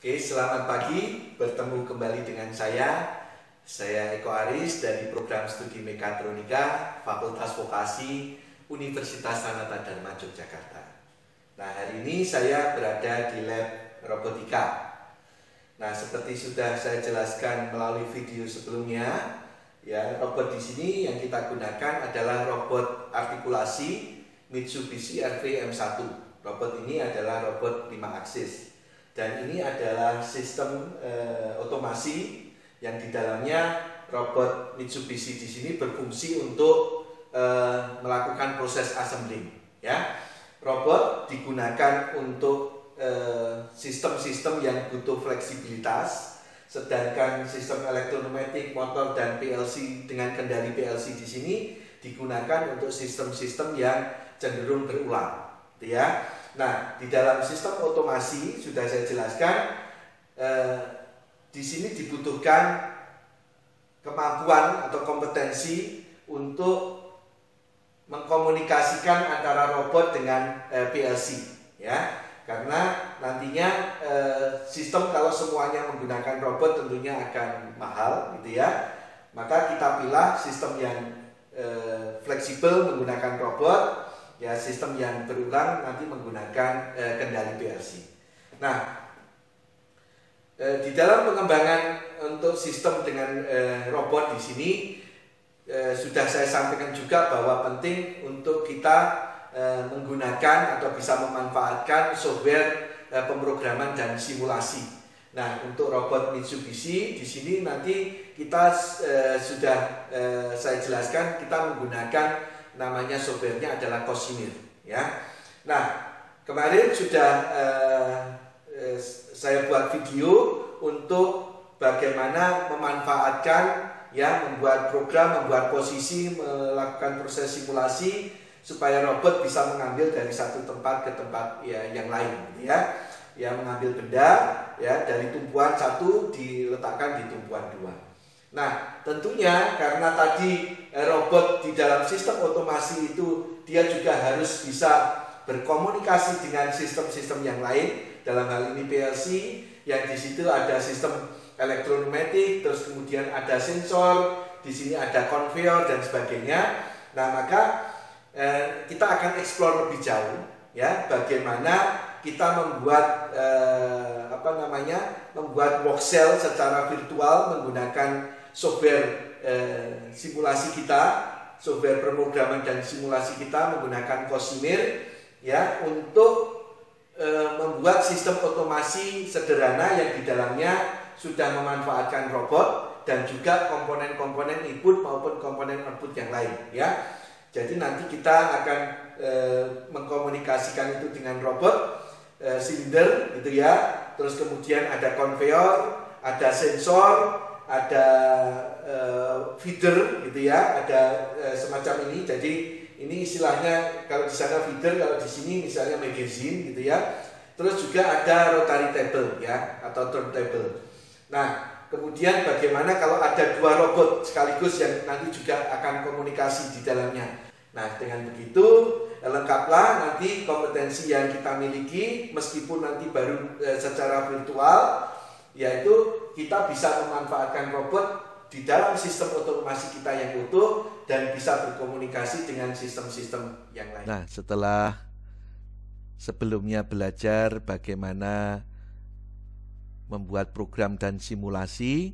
Oke, selamat pagi. Bertemu kembali dengan saya Eko Aris dari program studi Mekatronika Fakultas Vokasi Universitas Sanata Dharma Yogyakarta. Nah, hari ini saya berada di lab robotika. Nah, seperti sudah saya jelaskan melalui video sebelumnya, ya, robot di sini yang kita gunakan adalah robot artikulasi Mitsubishi RV M1. Robot ini adalah robot 5 aksis. Dan ini adalah sistem otomasi yang di dalamnya robot Mitsubishi di sini berfungsi untuk melakukan proses assembling. Ya, robot digunakan untuk sistem-sistem yang butuh fleksibilitas, sedangkan sistem elektronik, motor dan PLC dengan kendali PLC di sini digunakan untuk sistem-sistem yang cenderung berulang, ya. Nah, di dalam sistem otomasi sudah saya jelaskan, di sini dibutuhkan kemampuan atau kompetensi untuk mengkomunikasikan antara robot dengan PLC, ya. Karena nantinya sistem kalau semuanya menggunakan robot tentunya akan mahal, gitu ya. Maka kita pilih sistem yang fleksibel menggunakan robot. Ya, sistem yang berulang nanti menggunakan kendali PLC. Nah, di dalam pengembangan untuk sistem dengan robot di sini sudah saya sampaikan juga bahwa penting untuk kita menggunakan atau bisa memanfaatkan software pemrograman dan simulasi. Nah, untuk robot Mitsubishi di sini nanti kita sudah saya jelaskan kita menggunakan namanya softwarenya adalah Cosimir, ya. Nah, kemarin sudah saya buat video untuk bagaimana memanfaatkan, ya, membuat program, membuat posisi, melakukan proses simulasi supaya robot bisa mengambil dari satu tempat ke tempat, ya, yang lain, ya. Ya, mengambil benda, ya, dari tumpuan satu diletakkan di tumpuan dua. Nah, tentunya karena tadi robot di dalam sistem otomasi itu dia juga harus bisa berkomunikasi dengan sistem-sistem yang lain, dalam hal ini PLC, yang di situ ada sistem elektronik, terus kemudian ada sensor, di sini ada konveyor dan sebagainya. Nah, maka kita akan explore lebih jauh, ya, bagaimana kita membuat membuat voxel secara virtual menggunakan software simulasi kita, software pemrograman dan simulasi kita menggunakan Cosimir, ya, untuk membuat sistem otomasi sederhana yang di dalamnya sudah memanfaatkan robot dan juga komponen-komponen input maupun komponen output yang lain, ya. Jadi nanti kita akan mengkomunikasikan itu dengan robot silinder, gitu ya. Terus kemudian ada konveyor, ada sensor, ada feeder, gitu ya, ada semacam ini. Jadi ini istilahnya kalau di sana feeder, kalau di sini misalnya magazine, gitu ya. Terus juga ada rotary table, ya, atau turntable. Nah, kemudian bagaimana kalau ada dua robot sekaligus yang nanti juga akan komunikasi di dalamnya. Nah, dengan begitu lengkaplah nanti kompetensi yang kita miliki, meskipun nanti baru secara virtual, yaitu kita bisa memanfaatkan robot di dalam sistem otomasi kita yang utuh dan bisa berkomunikasi dengan sistem-sistem yang lain. Nah, setelah sebelumnya belajar bagaimana membuat program dan simulasi,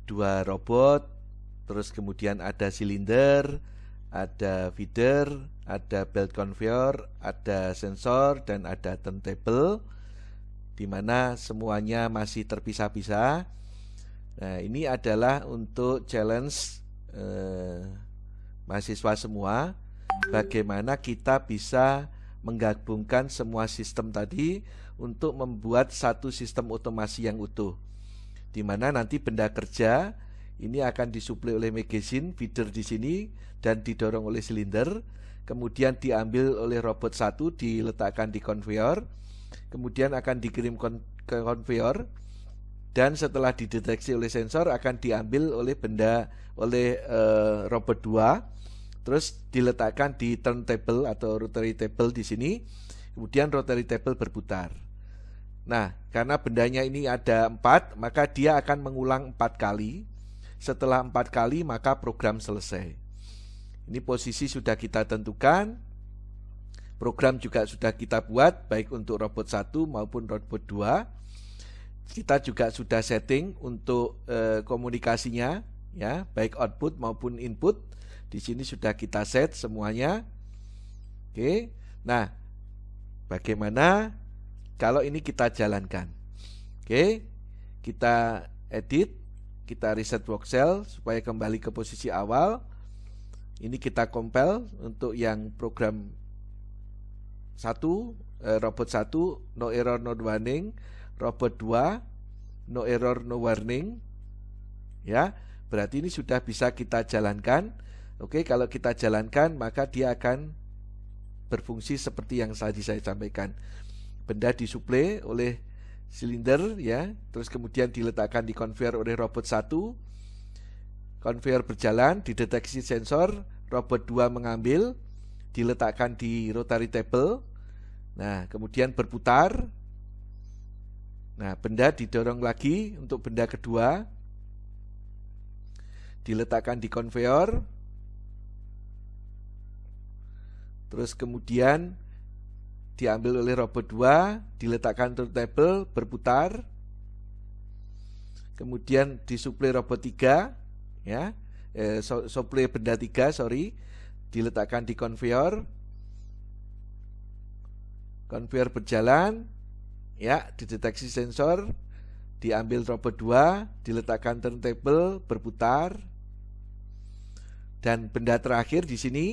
dua robot, terus kemudian ada silinder, ada feeder, ada belt conveyor, ada sensor, dan ada turntable, di mana semuanya masih terpisah-pisah. Nah, ini adalah untuk challenge mahasiswa semua, bagaimana kita bisa menggabungkan semua sistem tadi untuk membuat satu sistem otomasi yang utuh, di mana nanti benda kerja ini akan disuplai oleh magazine, feeder di sini, dan didorong oleh silinder. Kemudian diambil oleh robot satu, diletakkan di konveyor. Kemudian akan dikirim ke konveyor. Dan setelah dideteksi oleh sensor akan diambil oleh robot 2. Terus diletakkan di turntable atau rotary table di sini. Kemudian rotary table berputar. Nah, karena bendanya ini ada 4, maka dia akan mengulang 4 kali. Setelah 4 kali, maka program selesai. Ini posisi sudah kita tentukan. Program juga sudah kita buat, baik untuk robot 1 maupun robot 2. Kita juga sudah setting untuk komunikasinya, ya, baik output maupun input. Di sini sudah kita set semuanya. Oke. Nah, bagaimana kalau ini kita jalankan? Oke, kita edit, kita reset voxel supaya kembali ke posisi awal. Ini kita compile untuk yang program 1, robot 1, no error no warning. Robot 2, no error no warning. Ya, berarti ini sudah bisa kita jalankan. Oke, kalau kita jalankan maka dia akan berfungsi seperti yang tadi saya sampaikan. Benda disuplai oleh silinder, ya, terus kemudian diletakkan di conveyor oleh robot 1. Conveyor berjalan, dideteksi sensor, robot 2 mengambil, diletakkan di rotary table. Nah, kemudian berputar. Nah, benda didorong lagi untuk benda kedua, diletakkan di conveyor. Terus kemudian diambil oleh robot 2, diletakkan di table, berputar. Kemudian disuplai robot 3, ya, suplai benda 3, diletakkan di conveyor. Conveyor berjalan, ya, dideteksi sensor, diambil robot 2, diletakkan turntable, berputar. Dan benda terakhir di sini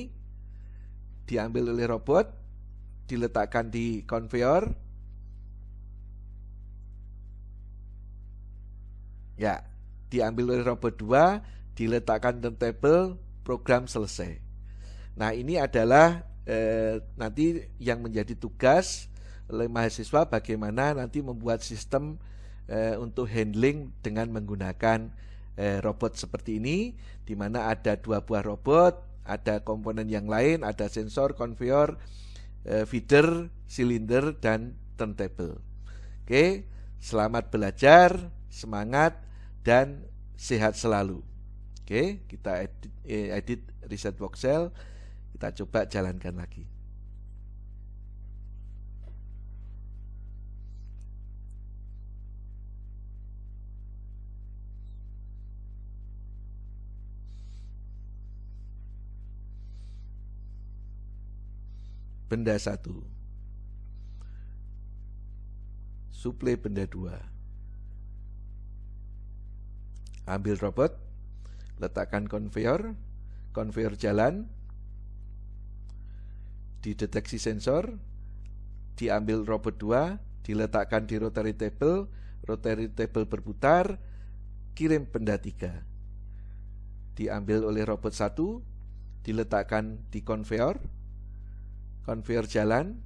diambil oleh robot, diletakkan di conveyor. Ya, diambil oleh robot 2, diletakkan turntable, program selesai. Nah, ini adalah nanti yang menjadi tugas oleh mahasiswa, bagaimana nanti membuat sistem untuk handling dengan menggunakan robot seperti ini, di mana ada 2 buah robot, ada komponen yang lain, ada sensor, conveyor, feeder, silinder, dan turntable. Oke, selamat belajar, semangat, dan sehat selalu. Oke, kita edit reset voxel, kita coba jalankan lagi. Benda 1, suplai benda 2, ambil robot, letakkan conveyor, conveyor jalan, dideteksi sensor, diambil robot 2, diletakkan di rotary table berputar, kirim benda 3, diambil oleh robot 1, diletakkan di conveyor, conveyor jalan,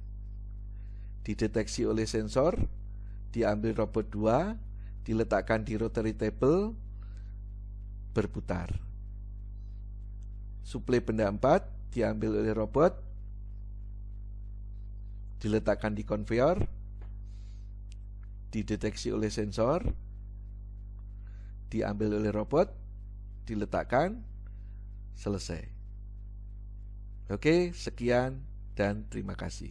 dideteksi oleh sensor, diambil robot 2, diletakkan di rotary table, berputar. Suplai benda 4, diambil oleh robot, diletakkan di conveyor, dideteksi oleh sensor, diambil oleh robot, diletakkan, selesai. Oke, sekian dan terima kasih.